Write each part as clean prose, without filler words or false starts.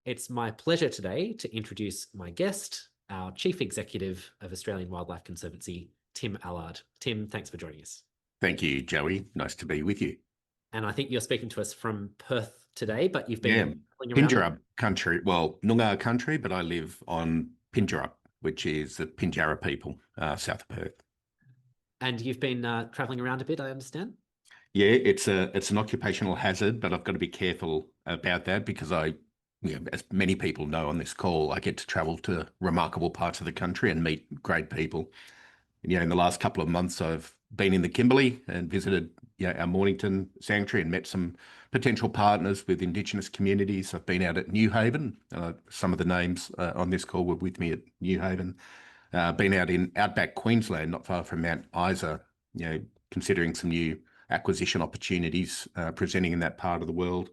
It's my pleasure today to introduce my guest, our Chief Executive of Australian Wildlife Conservancy, Tim Allard. Tim, thanks for joining us. Thank you, Joey. Nice to be with you. And I think you're speaking to us from Perth today, but you've Yeah, been traveling around. Pinjarra country. Well, Noongar country, but I live on Pinjarra, which is the Pinjarra people, south of Perth. And you've been traveling around a bit, I understand. Yeah, it's an occupational hazard, but I've got to be careful about that because as many people know on this call, I get to travel to remarkable parts of the country and meet great people. And, in the last couple of months, I've been in the Kimberley and visited, our Mornington sanctuary and met some potential partners with Indigenous communities. I've been out at New Haven. Some of the names on this call were with me at New Haven. Been out in outback Queensland, not far from Mount Isa, considering some new acquisition opportunities presenting in that part of the world.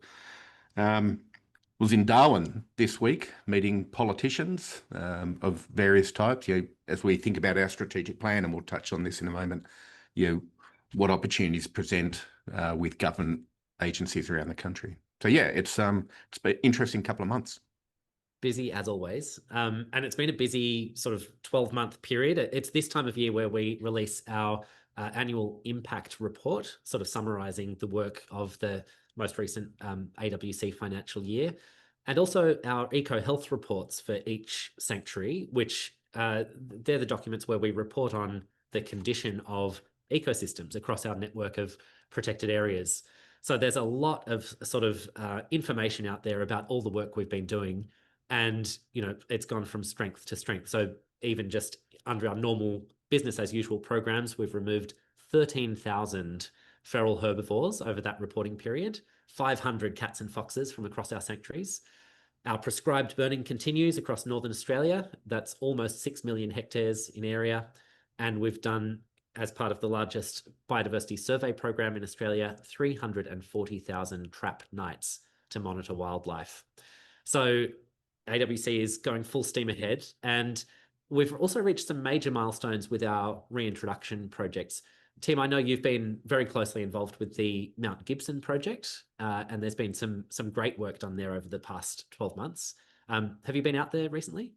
Was in Darwin this week, meeting politicians of various types. As we think about our strategic plan, and we'll touch on this in a moment, what opportunities present with government agencies around the country. So it's been an interesting couple of months. Busy as always. And it's been a busy sort of 12-month period. It's this time of year where we release our annual impact report, sort of summarizing the work of the most recent AWC financial year, and also our eco-health reports for each sanctuary, which they're the documents where we report on the condition of ecosystems across our network of protected areas. So there's a lot of sort of information out there about all the work we've been doing, and it's gone from strength to strength. So even just under our normal business as usual programs, we've removed 13,000 feral herbivores over that reporting period, 500 cats and foxes from across our sanctuaries. Our prescribed burning continues across Northern Australia. That's almost 6 million hectares in area. And we've done, as part of the largest biodiversity survey program in Australia, 340,000 trap nights to monitor wildlife. So AWC is going full steam ahead. And we've also reached some major milestones with our reintroduction projects. Tim, I know you've been very closely involved with the Mount Gibson project, and there's been some great work done there over the past 12 months. Have you been out there recently?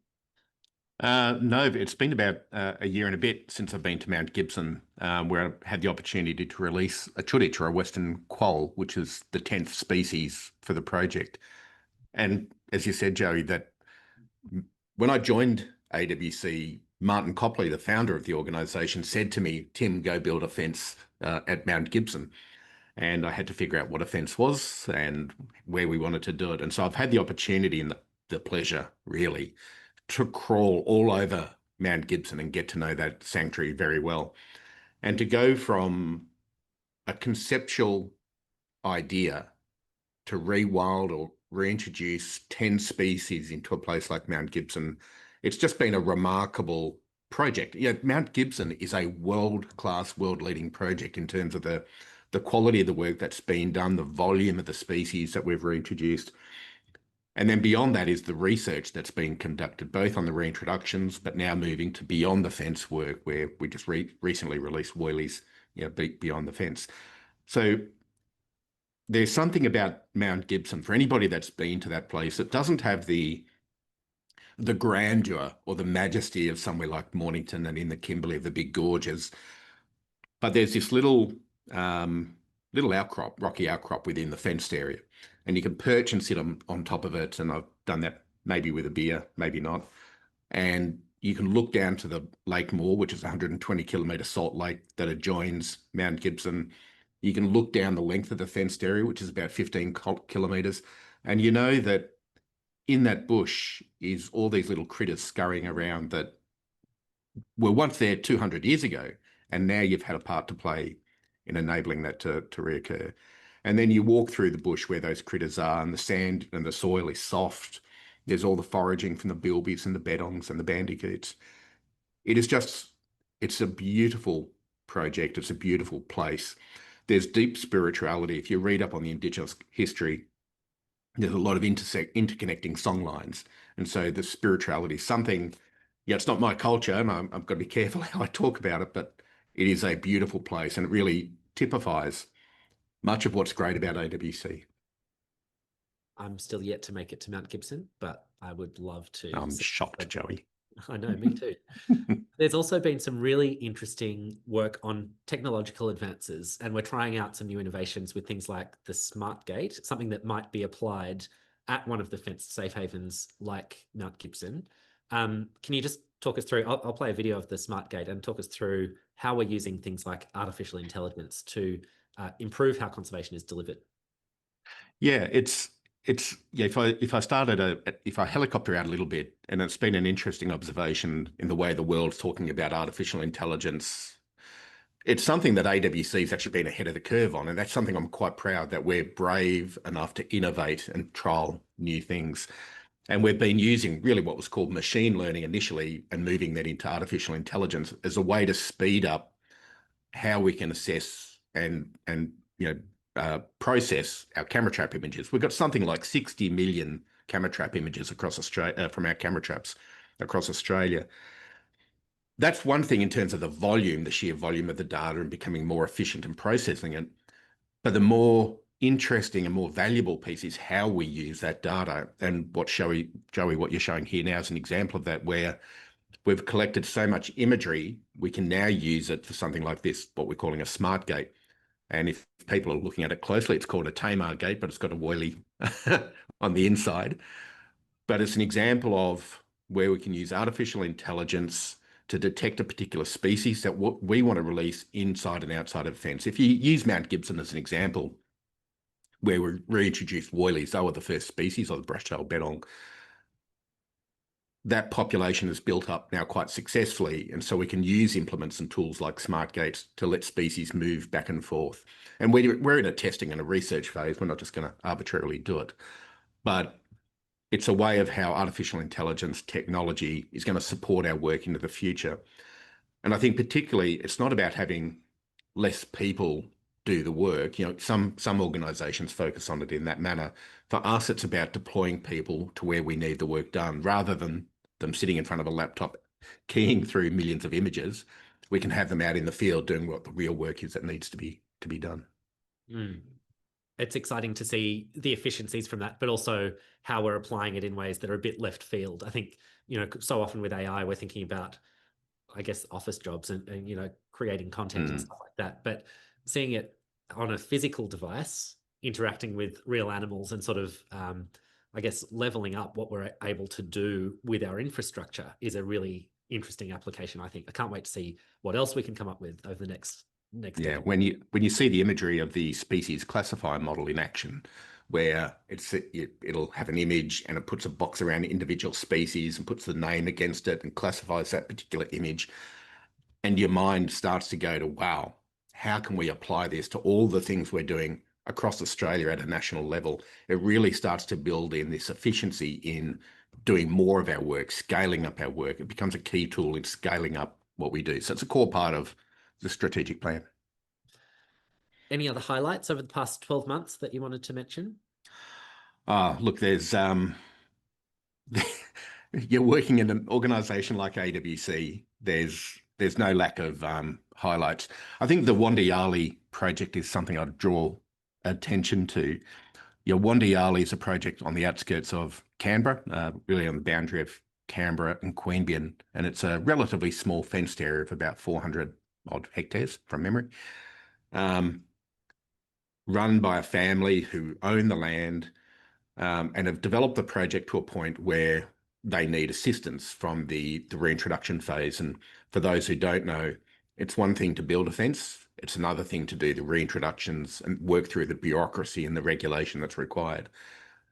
No, it's been about a year and a bit since I've been to Mount Gibson, where I had the opportunity to release a chuditch, or a western quoll, which is the 10th species for the project. And as you said, Joey, that when I joined AWC, Martin Copley, the founder of the organisation, said to me, "Tim, go build a fence at Mount Gibson." And I had to figure out what a fence was and where we wanted to do it. And so I've had the opportunity and the pleasure, really, to crawl all over Mount Gibson and get to know that sanctuary very well. And to go from a conceptual idea to rewild or reintroduce 10 species into a place like Mount Gibson, it's just been a remarkable project. Mount Gibson is a world-class, world-leading project in terms of the quality of the work that's been done, the volume of the species that we've reintroduced. And then beyond that is the research that's been conducted, both on the reintroductions, but now moving to beyond the fence work, where we just recently released Woylies, beyond the fence. So there's something about Mount Gibson, for anybody that's been to that place, that doesn't have the grandeur or the majesty of somewhere like Mornington and in the Kimberley of the big gorges. But there's this little outcrop, rocky outcrop within the fenced area. And you can perch and sit on top of it. And I've done that maybe with a beer, maybe not. And you can look down to the Lake Moore, which is a 120-kilometre salt lake that adjoins Mount Gibson. You can look down the length of the fenced area, which is about 15 kilometres. And you know that in that bush is all these little critters scurrying around that were once there 200 years ago. And now you've had a part to play in enabling that to reoccur. And then you walk through the bush where those critters are, and the sand and the soil is soft. There's all the foraging from the bilbies and the beddongs and the bandicoots. It's a beautiful project. It's a beautiful place. There's deep spirituality. If you read up on the Indigenous history, there's a lot of interconnecting song lines. And so the spirituality is something, it's not my culture, and I've got to be careful how I talk about it, but it is a beautiful place, and it really typifies much of what's great about AWC. I'm still yet to make it to Mount Gibson, but I would love to. I'm shocked, Joey. I know, me too. There's also been some really interesting work on technological advances, and we're trying out some new innovations with things like the smart gate, something that might be applied at one of the fenced safe havens like Mount Gibson. Can you just talk us through? I'll play a video of the smart gate and talk us through how we're using things like artificial intelligence to improve how conservation is delivered. Yeah, yeah. If I helicopter out a little bit, and it's been an interesting observation in the way the world's talking about artificial intelligence. It's something that AWC has actually been ahead of the curve on, and that's something I'm quite proud that we're brave enough to innovate and trial new things. And we've been using really what was called machine learning initially and moving that into artificial intelligence as a way to speed up how we can assess and process our camera trap images. We've got something like 60 million camera trap images across Australia from our camera traps across Australia. That's one thing in terms of the volume, the sheer volume of the data and becoming more efficient in processing it. But the more interesting and more valuable piece is how we use that data. And Joey, what you're showing here now is an example of that, where we've collected so much imagery, we can now use it for something like this, what we're calling a smart gate. And if people are looking at it closely, it's called a Tamar gate, but it's got a woylie on the inside. But it's an example of where we can use artificial intelligence to detect a particular species that we want to release inside and outside of a fence. If you use Mount Gibson as an example, where we reintroduced woylies, they were the first species of the brush-tailed bettong. That population is built up now quite successfully, and so we can use implements and tools like smart gates to let species move back and forth. And we're in a testing and a research phase. We're not just going to arbitrarily do it, but it's a way of how artificial intelligence technology is going to support our work into the future. And I think particularly it's not about having less people do the work. Some organisations focus on it in that manner. For us, it's about deploying people to where we need the work done, rather than them sitting in front of a laptop keying through millions of images. We can have them out in the field doing what the real work is that needs to be done. Mm. It's exciting to see the efficiencies from that, but also how we're applying it in ways that are a bit left field. I think, so often with AI, we're thinking about, I guess, office jobs and creating content and stuff like that. But seeing it on a physical device, interacting with real animals and sort of, I guess, leveling up what we're able to do with our infrastructure is a really interesting application, I think. I can't wait to see what else we can come up with over the next Yeah, decade. when you see the imagery of the species classifier model in action, where it'll have an image and it puts a box around individual species and puts the name against it and classifies that particular image, and your mind starts to go to, wow, how can we apply this to all the things we're doing across Australia at a national level? It really starts to build in this efficiency in doing more of our work, scaling up our work. It becomes a key tool in scaling up what we do. So it's a core part of the strategic plan. Any other highlights over the past 12 months that you wanted to mention? Look, there's you're working in an organisation like AWC. There's no lack of highlights. I think the Wandiyali project is something I'd draw attention to. Wandiyali is a project on the outskirts of Canberra, really on the boundary of Canberra and Queanbeyan, and it's a relatively small fenced area of about 400 odd hectares from memory, run by a family who own the land, and have developed the project to a point where they need assistance from the reintroduction phase. And for those who don't know, it's one thing to build a fence. It's another thing to do the reintroductions and work through the bureaucracy and the regulation that's required.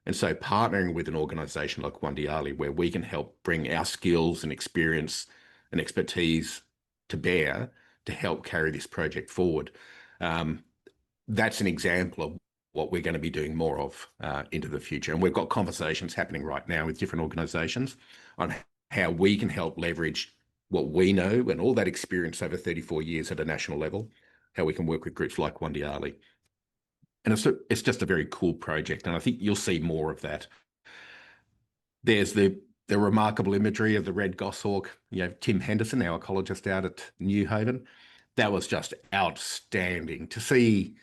And so partnering with an organisation like Wandiyali, where we can help bring our skills and experience and expertise to bear to help carry this project forward, that's an example of what we're going to be doing more of into the future. And we've got conversations happening right now with different organisations on how we can help leverage what we know and all that experience over 34 years at a national level, how we can work with groups like Wandiyali. And it's just a very cool project, and I think you'll see more of that. There's the remarkable imagery of the red goshawk. Tim Henderson, our ecologist out at Newhaven, that was just outstanding. To see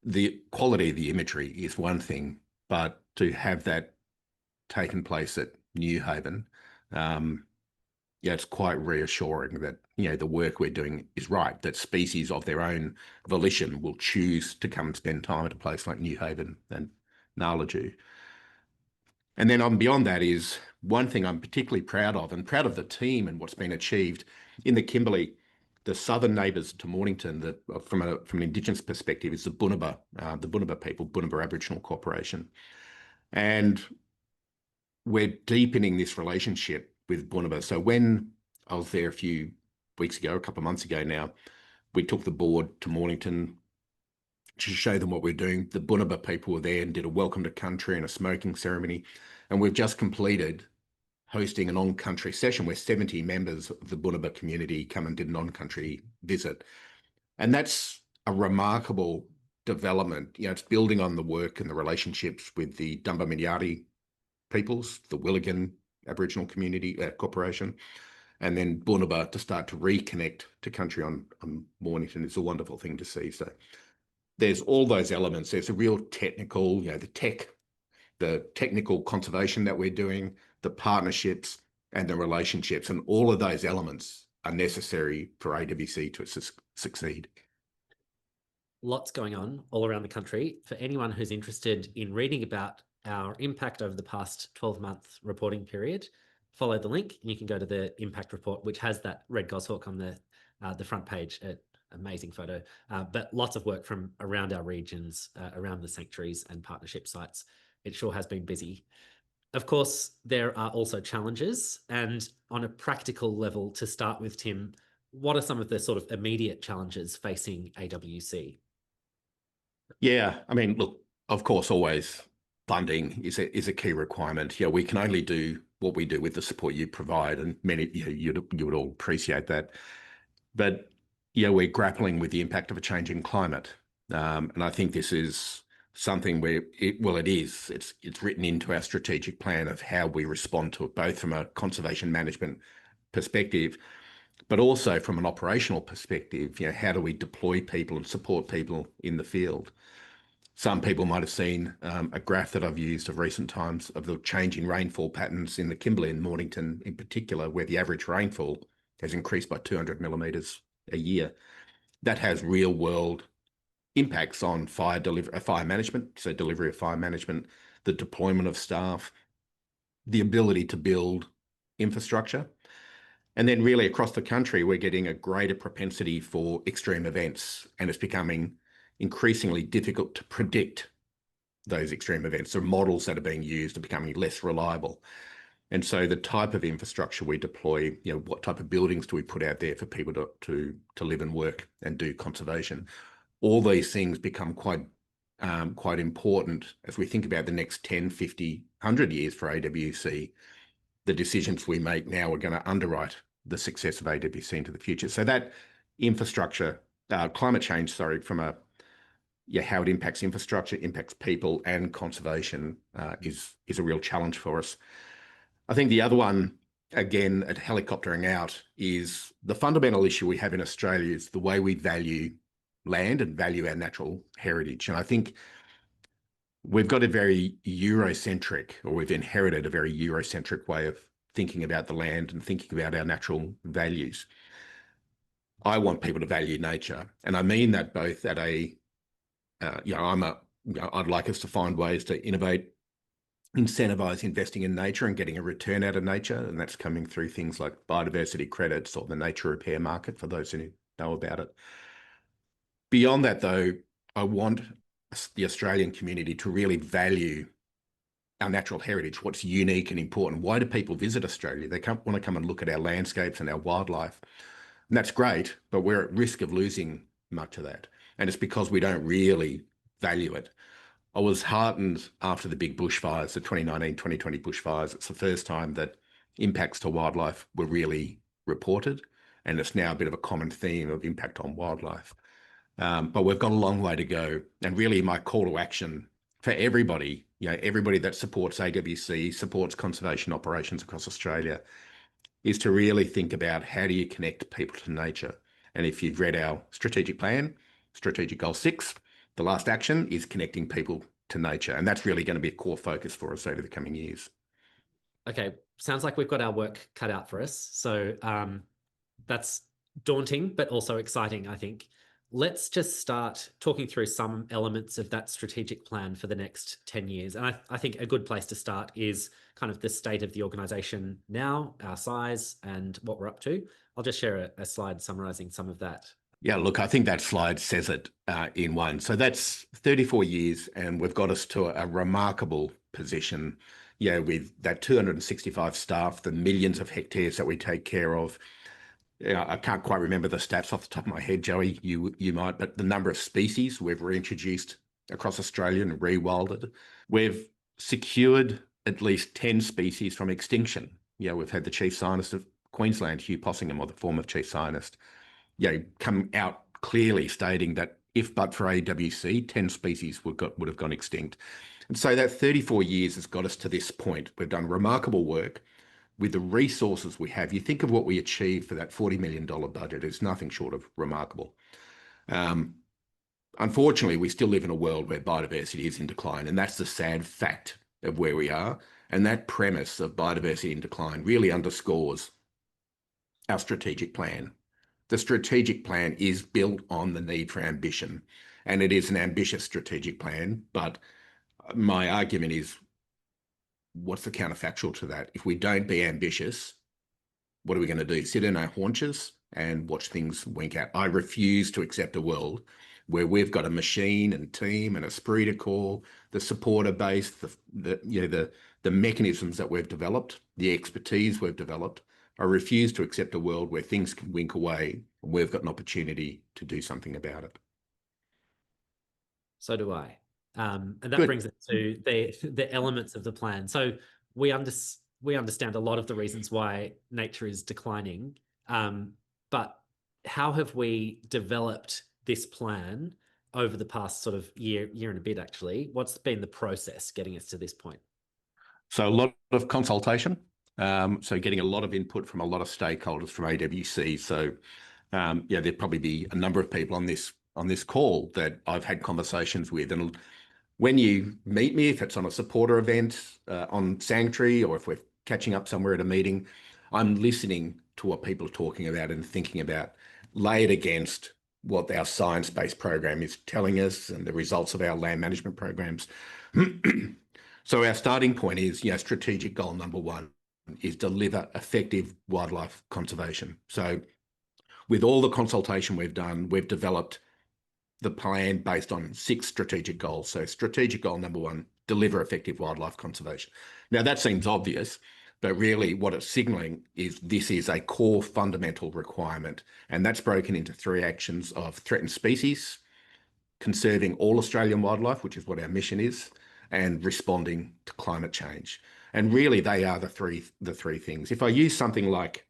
the quality of the imagery is one thing, but to have that taken place at New Haven, it's quite reassuring that, the work we're doing is right, that species of their own volition will choose to come and spend time at a place like New Haven and Narlaju. And then on beyond that is one thing I'm particularly proud of, and proud of the team and what's been achieved in the Kimberley. The southern neighbours to Mornington, that from an Indigenous perspective, is the Bunaba people, Bunaba Aboriginal Corporation. And we're deepening this relationship with Bunaba. So when I was there a few weeks ago, a couple of months ago now, we took the board to Mornington to show them what we're doing. The Bunaba people were there and did a welcome to country and a smoking ceremony. And we've just completed hosting an on-country session where 70 members of the Bunaba community come and did an on-country visit. And that's a remarkable development. It's building on the work and the relationships with the Dumba peoples, the Willigan Aboriginal Community Corporation, and then Bunaba to start to reconnect to country on Mornington is a wonderful thing to see. So there's all those elements. There's a real technical, the technical conservation that we're doing, the partnerships and the relationships, and all of those elements are necessary for AWC to succeed. Lots going on all around the country. For anyone who's interested in reading about our impact over the past 12-month reporting period, follow the link and you can go to the impact report, which has that red goshawk on the front page. Amazing photo, but lots of work from around our regions, around the sanctuaries and partnership sites. It sure has been busy. Of course, there are also challenges, and on a practical level, to start with, Tim, what are some of the sort of immediate challenges facing AWC? Yeah, I mean, look, of course, always funding is a key requirement. We can only do what we do with the support you provide, and many, you would all appreciate that. But we're grappling with the impact of a changing climate, and I think this is something where it is. It's written into our strategic plan of how we respond to it, both from a conservation management perspective, but also from an operational perspective. How do we deploy people and support people in the field? Some people might have seen a graph that I've used of recent times of the changing rainfall patterns in the Kimberley and Mornington in particular, where the average rainfall has increased by 200 millimetres a year. That has real world impacts on fire management, so delivery of fire management, the deployment of staff, the ability to build infrastructure. And then really across the country, we're getting a greater propensity for extreme events, and it's becoming increasingly difficult to predict those extreme events. The models that are being used are becoming less reliable. And so the type of infrastructure we deploy, what type of buildings do we put out there for people to live and work and do conservation? All these things become quite important as we think about the next 10, 50, 100 years for AWC. The decisions we make now are going to underwrite the success of AWC into the future. So that infrastructure, climate change, from how it impacts infrastructure, impacts people and conservation is a real challenge for us. I think the other one, again, at helicoptering out, is the fundamental issue we have in Australia is the way we value land and value our natural heritage. And I think we've got a very Eurocentric, or we've inherited a very Eurocentric way of thinking about the land and thinking about our natural values. I want people to value nature, and I mean that both at I'd like us to find ways to innovate, incentivize investing in nature and getting a return out of nature, and that's coming through things like biodiversity credits or the nature repair market for those who know about it. Beyond that, though, I want the Australian community to really value our natural heritage, what's unique and important. Why do people visit Australia? They want to come and look at our landscapes and our wildlife. And that's great, but we're at risk of losing much of that. And it's because we don't really value it. I was heartened after the big bushfires, the 2019, 2020 bushfires. It's the first time that impacts to wildlife were really reported. And it's now a bit of a common theme of impact on wildlife. But we've got a long way to go. And really my call to action for everybody, everybody that supports AWC, supports conservation operations across Australia, is to really think about how do you connect people to nature. And if you've read our strategic plan, strategic goal 6, the last action is connecting people to nature. And that's really going to be a core focus for us over the coming years. Okay, sounds like we've got our work cut out for us. So that's daunting, but also exciting, I think. Let's just start talking through some elements of that strategic plan for the next 10 years. And I think a good place to start is kind of the state of the organization now, our size, and what we're up to. I'll just share a slide summarizing some of that. Yeah, look, I think that slide says it in one. So that's 34 years, and we've got us to a remarkable position, with that 265 staff, the millions of hectares that we take care of. I can't quite remember the stats off the top of my head, Joey, you might, but the number of species we've reintroduced across Australia and rewilded. We've secured at least 10 species from extinction. We've had the Chief Scientist of Queensland, Hugh Possingham, or the former Chief Scientist, come out clearly stating that if but for AWC, 10 species would have gone extinct. And so that 34 years has got us to this point. We've done remarkable work with the resources we have. You think of what we achieved for that $40 million budget, it's nothing short of remarkable. Unfortunately, we still live in a world where biodiversity is in decline, and that's the sad fact of where we are. And that premise of biodiversity in decline really underscores our strategic plan. The strategic plan is built on the need for ambition, and it is an ambitious strategic plan. But my argument is, what's the counterfactual to that? If we don't be ambitious, what are we going to do? Sit in our haunches and watch things wink out? I refuse to accept a world where we've got a machine and team and esprit de corps, the supporter base, the mechanisms that we've developed, the expertise we've developed. I refuse to accept a world where things can wink away and we've got an opportunity to do something about it. So do I. And that Good. brings us to the elements of the plan. So we understand a lot of the reasons why nature is declining, but how have we developed this plan over the past sort of year and a bit, actually? What's been the process getting us to this point? So a lot of consultation. So getting a lot of input from a lot of stakeholders from AWC. So there'd probably be a number of people on this call that I've had conversations with. And when you meet me, if it's on a supporter event, on Sanctuary, or if we're catching up somewhere at a meeting, I'm listening to what people are talking about and thinking about, laid against what our science-based program is telling us and the results of our land management programs. So our starting point is, strategic goal number one is deliver effective wildlife conservation. So with all the consultation we've done, we've developed the plan based on 6 strategic goals. So strategic goal number one, deliver effective wildlife conservation. Now that seems obvious, but really what it's signaling is this is a core fundamental requirement. And that's broken into 3 actions of threatened species, conserving all Australian wildlife, which is what our mission is, and responding to climate change. And really they are the three things. If I use something like,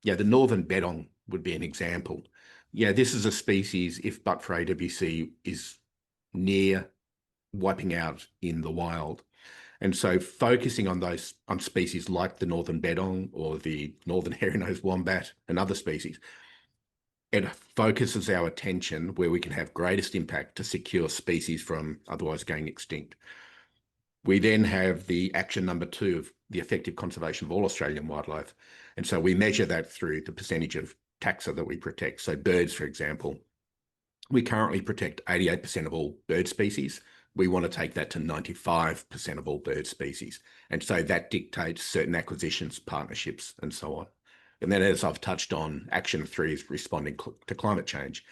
the northern bettong would be an example. This is a species, if but for AWC, is near wiping out in the wild. And so focusing on species like the northern bettong or the northern hairy-nosed wombat and other species, it focuses our attention where we can have greatest impact to secure species from otherwise going extinct. We then have the action number 2 of the effective conservation of all Australian wildlife. And so we measure that through the percentage of taxa that we protect. So birds, for example, we currently protect 88% of all bird species. We want to take that to 95% of all bird species. And so that dictates certain acquisitions, partnerships, and so on. And then, as I've touched on, action 3 is responding to climate change.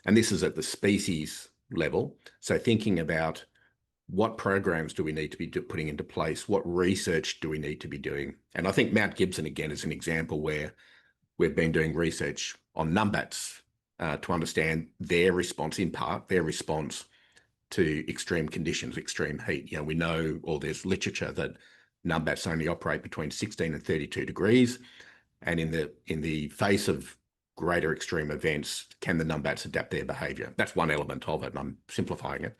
And this is at the species level. So thinking about what programs do we need to be putting into place? What research do we need to be doing? And I think Mount Gibson, again, is an example where we've been doing research on numbats to understand their response, in part, their response to extreme conditions, extreme heat. We know, or there's literature that numbats only operate between 16 and 32 degrees. And in the face of greater extreme events, can the numbats adapt their behaviour? That's one element of it, and I'm simplifying it.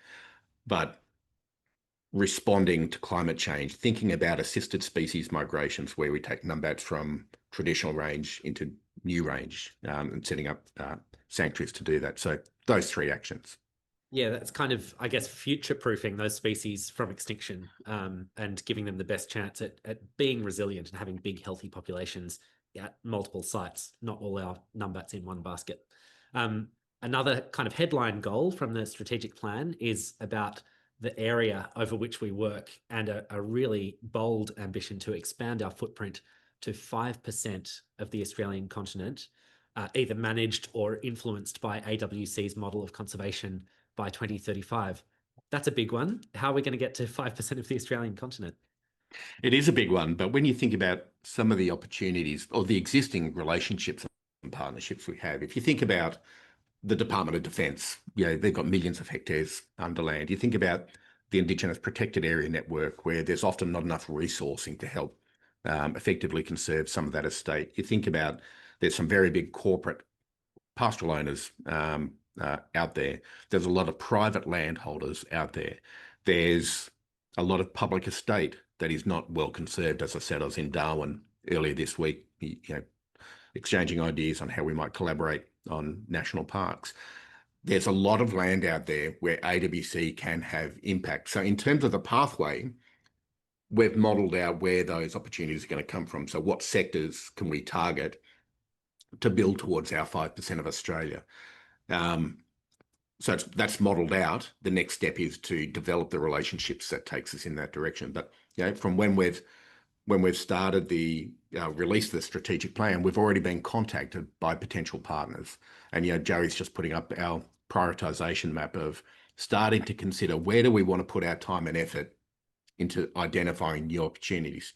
But responding to climate change, thinking about assisted species migrations where we take numbats from traditional range into new range, and setting up sanctuaries to do that. So those 3 actions. Yeah, that's kind of, I guess, future-proofing those species from extinction, and giving them the best chance at being resilient and having big, healthy populations at multiple sites, not all our numbats in one basket. Um, Another kind of headline goal from the strategic plan is about the area over which we work, and a really bold ambition to expand our footprint to 5% of the Australian continent, either managed or influenced by AWC's model of conservation by 2035. That's a big one. How are we going to get to 5% of the Australian continent? It is a big one, but when you think about some of the opportunities or the existing relationships and partnerships we have, if you think about the Department of Defence, they've got millions of hectares under land. You think about the Indigenous Protected Area Network, where there's often not enough resourcing to help effectively conserve some of that estate. You think about there's some very big corporate pastoral owners out there. There's a lot of private landholders out there. There's a lot of public estate that is not well conserved. As I said, I was in Darwin earlier this week, exchanging ideas on how we might collaborate on national parks. There's a lot of land out there where AWC can have impact. So in terms of the pathway, we've modelled out where those opportunities are going to come from. So what sectors can we target to build towards our 5% of Australia? So that's modelled out. The next step is to develop the relationships that takes us in that direction. But from when we've started the release of the strategic plan, we've already been contacted by potential partners. And Joey's just putting up our prioritisation map of starting to consider where do we want to put our time and effort into identifying new opportunities.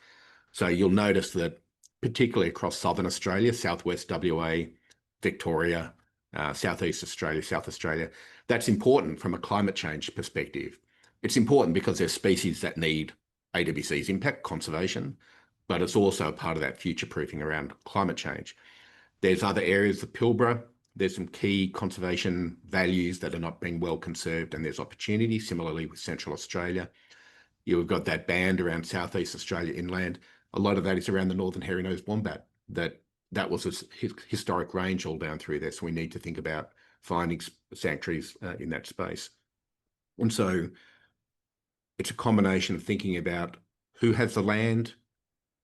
So you'll notice that particularly across southern Australia, southwest WA, Victoria, southeast Australia, South Australia, that's important from a climate change perspective. It's important because there's species that need AWC's impact, conservation, but it's also a part of that future-proofing around climate change. There's other areas, the Pilbara, there's some key conservation values that are not being well conserved, and there's opportunity, similarly with Central Australia. You've got that band around Southeast Australia inland. A lot of that is around the northern hairy-nosed wombat. That was a historic range all down through there, so we need to think about finding sanctuaries in that space. And so it's a combination of thinking about who has the land,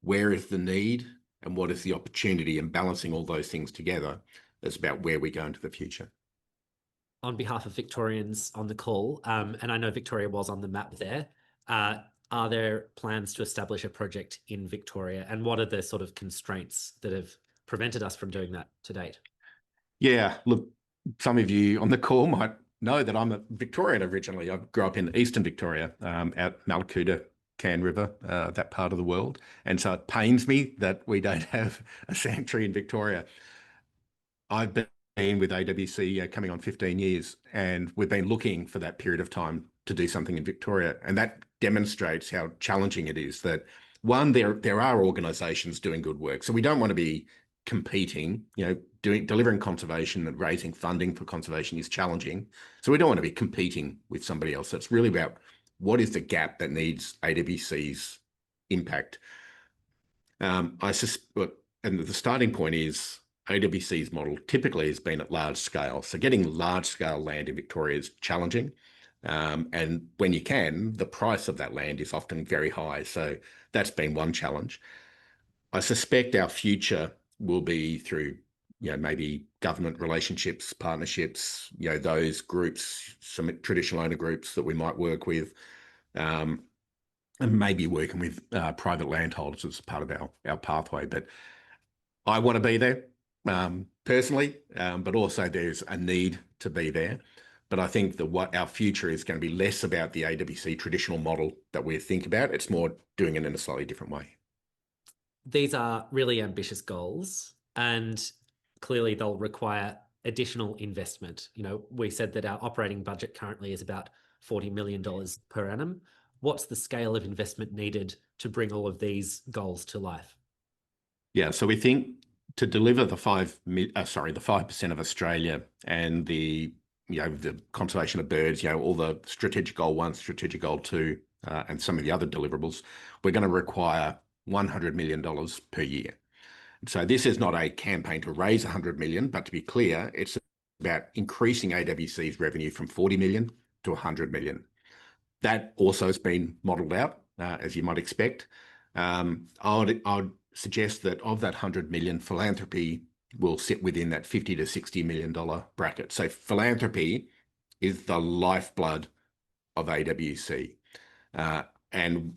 where is the need, and what is the opportunity, and balancing all those things together is about where we go into the future. On behalf of Victorians on the call, and I know Victoria was on the map there, are there plans to establish a project in Victoria, and what are the sort of constraints that have prevented us from doing that to date? Yeah, look, some of you on the call might know that I'm a Victorian originally. I grew up in eastern Victoria, out Malakuta, Cairn River, that part of the world. And so it pains me that we don't have a sanctuary in Victoria. I've been with AWC coming on 15 years, and we've been looking for that period of time to do something in Victoria. And that demonstrates how challenging it is that, one, there are organisations doing good work. So we don't want to be competing, delivering conservation and raising funding for conservation is challenging. So we don't want to be competing with somebody else. So it's really about what is the gap that needs AWC's impact. And the starting point is AWC's model typically has been at large scale. So getting large scale land in Victoria is challenging. And when you can, the price of that land is often very high. So that's been one challenge. I suspect our future will be through, maybe government relationships, partnerships, those groups, some traditional owner groups that we might work with, and maybe working with private landholders as part of our pathway. But I want to be there personally, but also there's a need to be there. But I think that what our future is going to be less about the AWC traditional model that we think about. It's more doing it in a slightly different way. These are really ambitious goals, and clearly they'll require additional investment. We said that our operating budget currently is about $40 million per annum. What's the scale of investment needed to bring all of these goals to life? Yeah, so we think to deliver the 5% of Australia and the conservation of birds, all the strategic goal 1, strategic goal 2, and some of the other deliverables, we're going to require $100 million per year. So this is not a campaign to raise $100 million, but to be clear, it's about increasing AWC's revenue from 40 million to 100 million. That also has been modelled out, as you might expect. I'd suggest that of that 100 million, philanthropy will sit within that $50 to $60 million bracket. So philanthropy is the lifeblood of AWC. And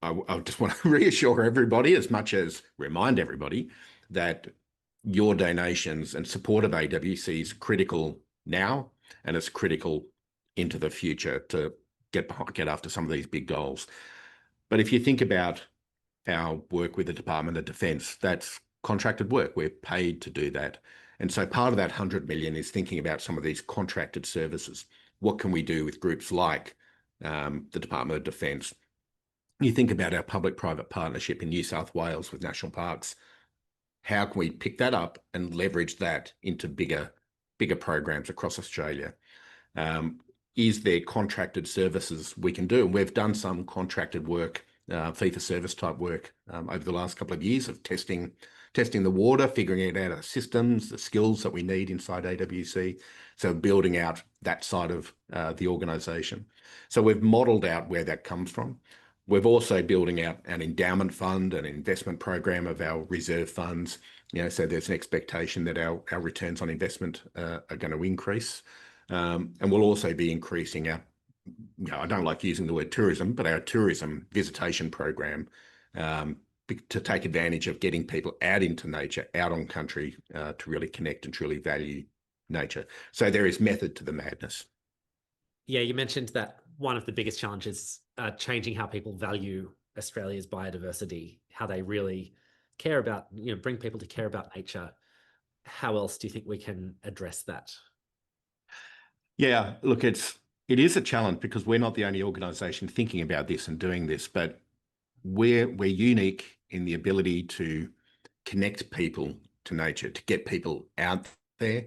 I just want to reassure everybody, as much as remind everybody, that your donations and support of AWC is critical now, and it's critical into the future to get after some of these big goals. But if you think about our work with the Department of Defence, that's contracted work. We're paid to do that. And so part of that 100 million is thinking about some of these contracted services. What can we do with groups like the Department of Defence? You think about our public-private partnership in New South Wales with national parks. How can we pick that up and leverage that into bigger programs across Australia? Is there contracted services we can do? And we've done some contracted work, fee-for-service type work over the last couple of years of testing the water, figuring out our systems, the skills that we need inside AWC. So building out that side of the organisation. So we've modelled out where that comes from. We're also building out an endowment fund, an investment program of our reserve funds. So there's an expectation that our returns on investment are going to increase. And we'll also be increasing our, I don't like using the word tourism, but our tourism visitation program to take advantage of getting people out into nature, out on country, to really connect and truly value nature. So there is method to the madness. Yeah, you mentioned that one of the biggest challenges changing how people value Australia's biodiversity, how they really care about, bring people to care about nature. How else do you think we can address that? Yeah, look, it is a challenge because we're not the only organisation thinking about this and doing this, but we're unique in the ability to connect people to nature, to get people out there.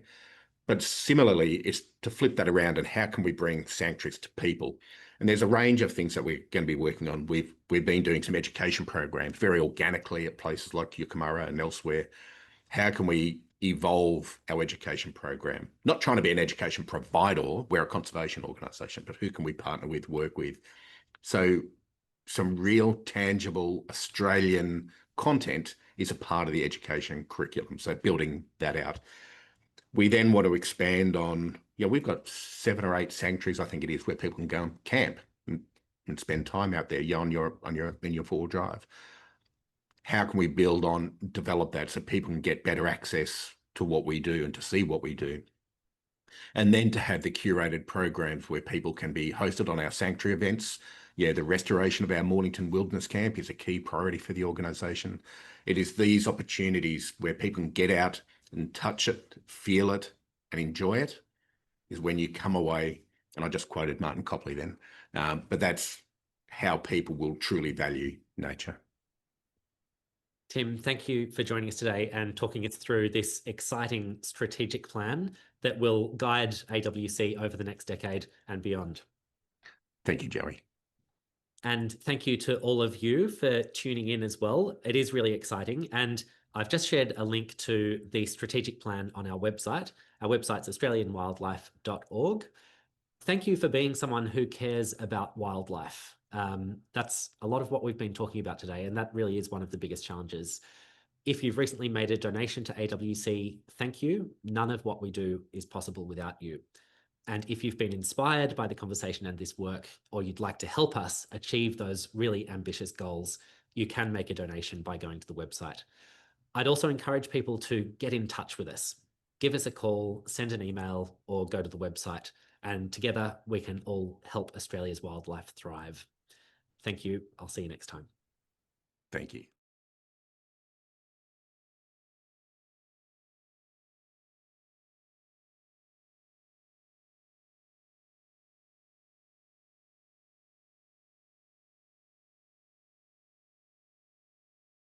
But similarly, it's to flip that around and how can we bring sanctuaries to people? And there's a range of things that we're going to be working on. We've been doing some education programs very organically at places like Yucumurra and elsewhere. How can we evolve our education program? Not trying to be an education provider, we're a conservation organisation, but who can we partner with, work with? So some real tangible Australian content is a part of the education curriculum. So building that out. We then want to expand on, we've got 7 or 8 sanctuaries, I think it is, where people can go and camp and spend time out there in your 4-wheel drive. How can we develop that so people can get better access to what we do and to see what we do? And then to have the curated programs where people can be hosted on our sanctuary events. Yeah, the restoration of our Mornington Wilderness Camp is a key priority for the organisation. It is these opportunities where people can get out and touch it, feel it, and enjoy it, is when you come away, and I just quoted Martin Copley then, but that's how people will truly value nature. Tim, thank you for joining us today and talking us through this exciting strategic plan that will guide AWC over the next decade and beyond. Thank you, Joey. And thank you to all of you for tuning in as well. It is really exciting. And I've just shared a link to the strategic plan on our website. Our website's australianwildlife.org. Thank you for being someone who cares about wildlife. That's a lot of what we've been talking about today, and that really is one of the biggest challenges. If you've recently made a donation to AWC, thank you. None of what we do is possible without you. And if you've been inspired by the conversation and this work, or you'd like to help us achieve those really ambitious goals, you can make a donation by going to the website. I'd also encourage people to get in touch with us. Give us a call, send an email, or go to the website. And together we can all help Australia's wildlife thrive. Thank you. I'll see you next time. Thank you.